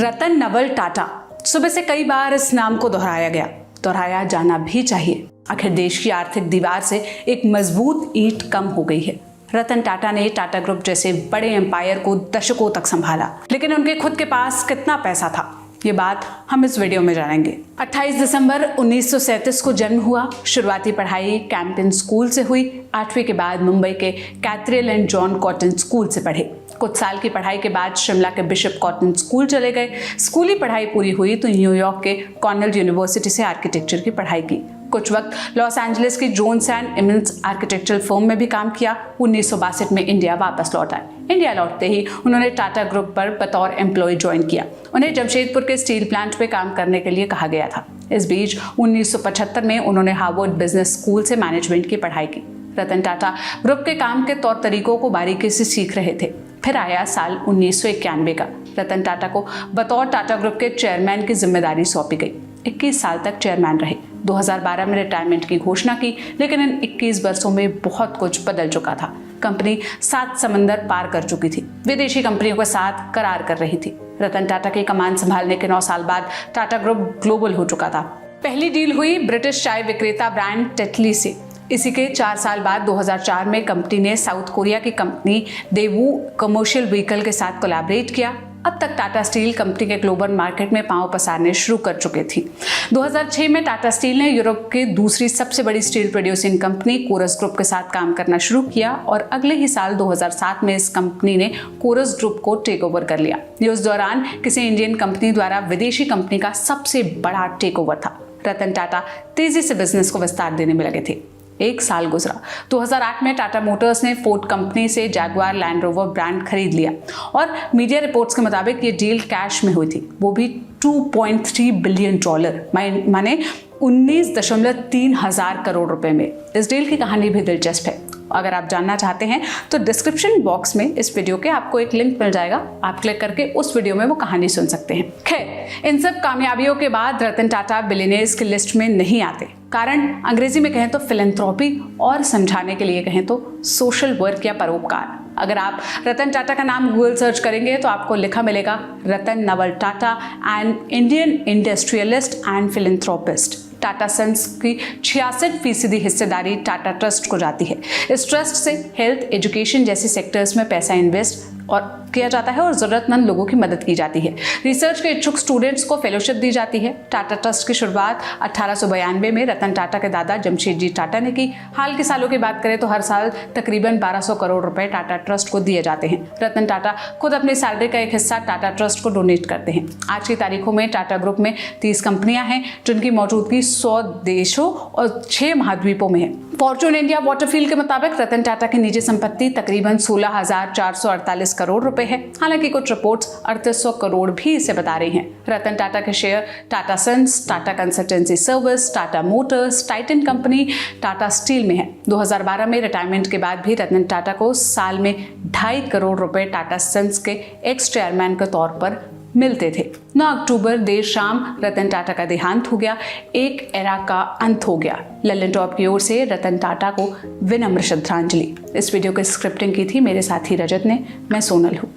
रतन नवल टाटा। सुबह से कई बार इस नाम को दोहराया जाना भी चाहिए। आखिर देश की आर्थिक दीवार से एक मजबूत ईंट कम हो गई है। रतन टाटा ने टाटा ग्रुप जैसे बड़े एम्पायर को दशकों तक संभाला, लेकिन उनके खुद के पास कितना पैसा था, ये बात हम इस वीडियो में जानेंगे। 28 दिसंबर 1937 को जन्म हुआ। शुरुआती पढ़ाई कैंपिन स्कूल से हुई। 8वीं के बाद मुंबई के cathedral and John cotton school से पढ़े। कुछ साल की पढ़ाई के बाद शिमला के बिशप कॉटन स्कूल चले गए। स्कूली पढ़ाई पूरी हुई तो न्यूयॉर्क के कॉर्नेल यूनिवर्सिटी से आर्किटेक्चर की पढ़ाई की। कुछ वक्त लॉस एंजलिस की जोन्स एंड इमन्स आर्किटेक्चरल फर्म में भी काम किया। 1962 में इंडिया वापस लौट आए। इंडिया लौटते ही उन्होंने टाटा ग्रुप पर बतौर एम्प्लॉय ज्वाइन किया। उन्हें जमशेदपुर के स्टील प्लांट में काम करने के लिए कहा गया था। इस बीच 1975 में उन्होंने हार्वर्ड बिजनेस स्कूल से मैनेजमेंट की पढ़ाई की। रतन टाटा ग्रुप के काम के तौर तरीकों को बारीकी से सीख रहे थे। फिर आया साल 1991 का। रतन टाटा को बतौर टाटा ग्रुप के चेयरमैन की जिम्मेदारी सौंपी गई। 21 साल तक चेयरमैन रहे। 2012 में रिटायरमेंट की घोषणा की, लेकिन इन 21 वर्षों में बहुत कुछ बदल चुका था। कंपनी 7 समंदर पार कर चुकी थी। विदेशी कंपनियों के साथ करार कर रही थी। रतन टाटा की कमान संभालने के 9 साल बाद टाटा ग्रुप ग्लोबल हो चुका था। पहली डील हुई ब्रिटिश चाय विक्रेता ब्रांड टेटली से। इसी के 4 साल बाद 2004 में कंपनी ने साउथ कोरिया की कंपनी डेवू कमर्शियल व्हीकल के साथ कोलैबोरेट किया। अब तक टाटा स्टील कंपनी के ग्लोबल मार्केट में पांव पसारने शुरू कर चुके थी। 2006 में टाटा स्टील ने यूरोप की दूसरी सबसे बड़ी steel producing company Corus group के साथ काम करना शुरू किया और अगले ही साल 2007 में इस कंपनी ने कोरस ग्रुप को टेक ओवर कर लिया। ये उस दौरान किसी इंडियन कंपनी द्वारा विदेशी कंपनी का सबसे बड़ा टेक ओवर था। रतन टाटा तेजी से बिजनेस को विस्तार देने में लगे थे। 1 साल गुजरा। 2008 में टाटा मोटर्स ने फोर्ड कंपनी से जैगुआर लैंड रोवर ब्रांड खरीद लिया और मीडिया रिपोर्ट्स के मुताबिक ये डील कैश में हुई थी, वो भी $2.3 बिलियन, माने 19.3 हजार करोड़ रुपए में। इस डील की कहानी भी दिलचस्प है। अगर आप जानना चाहते हैं तो डिस्क्रिप्शन बॉक्स में इस वीडियो के आपको एक लिंक मिल जाएगा। आप क्लिक करके उस वीडियो में वो कहानी सुन सकते हैं। खैर, इन सब कामयाबियों के बाद रतन टाटा बिलियनियर्स की लिस्ट में नहीं आते। कारण अंग्रेजी में कहें तो फिलैंथ्रोपी और समझाने के लिए कहें तो सोशल वर्क या परोपकार। अगर आप रतन टाटा का नाम गूगल सर्च करेंगे तो आपको लिखा मिलेगा Ratan Naval Tata, an Indian industrialist and philanthropist. Tata sons की 66% हिस्सेदारी टाटा ट्रस्ट को जाती है। इस ट्रस्ट से हेल्थ, एजुकेशन जैसे सेक्टर्स में पैसा इन्वेस्ट और किया जाता है और जरूरतमंद लोगों की मदद की जाती है। रिसर्च के इच्छुक स्टूडेंट्स को फेलोशिप दी जाती है। टाटा ट्रस्ट की शुरुआत 1892 में रतन टाटा के दादा जमशेद जी टाटा ने की। हाल के सालों की बात करें तो हर साल तकरीबन 1200 करोड़ रुपए टाटा ट्रस्ट को दिए जाते हैं। रतन टाटा खुद अपनी सैलरी का एक हिस्सा टाटा ट्रस्ट को डोनेट करते हैं। आज की तारीखों में टाटा ग्रुप में 30 कंपनियां हैं, जिनकी मौजूदगी 100 देशों और 6 महाद्वीपों में है। फॉर्च्यून इंडिया वाटरफील्ड के मुताबिक रतन टाटा की निजी संपत्ति तकरीबन 16,448 करोड़ रुपए है। हालांकि कुछ रिपोर्ट्स 3800 करोड़ भी इसे बता रही हैं। रतन टाटा के share Tata Sons, Tata Consultancy Service, Tata Motors, Titan Company, Tata Steel में है। 2012 में रिटायरमेंट के बाद भी रतन टाटा को साल में 2.5 करोड़ रुपए टाटा सन्स के एक्स चेयरमैन के तौर पर मिलते थे। 9 अक्टूबर देर शाम रतन टाटा का देहांत हो गया। एक एरा का अंत हो गया। लल्लन टॉप की ओर से रतन टाटा को विनम्र श्रद्धांजलि। इस वीडियो की स्क्रिप्टिंग की थी मेरे साथी रजत ने। मैं सोनल हूँ।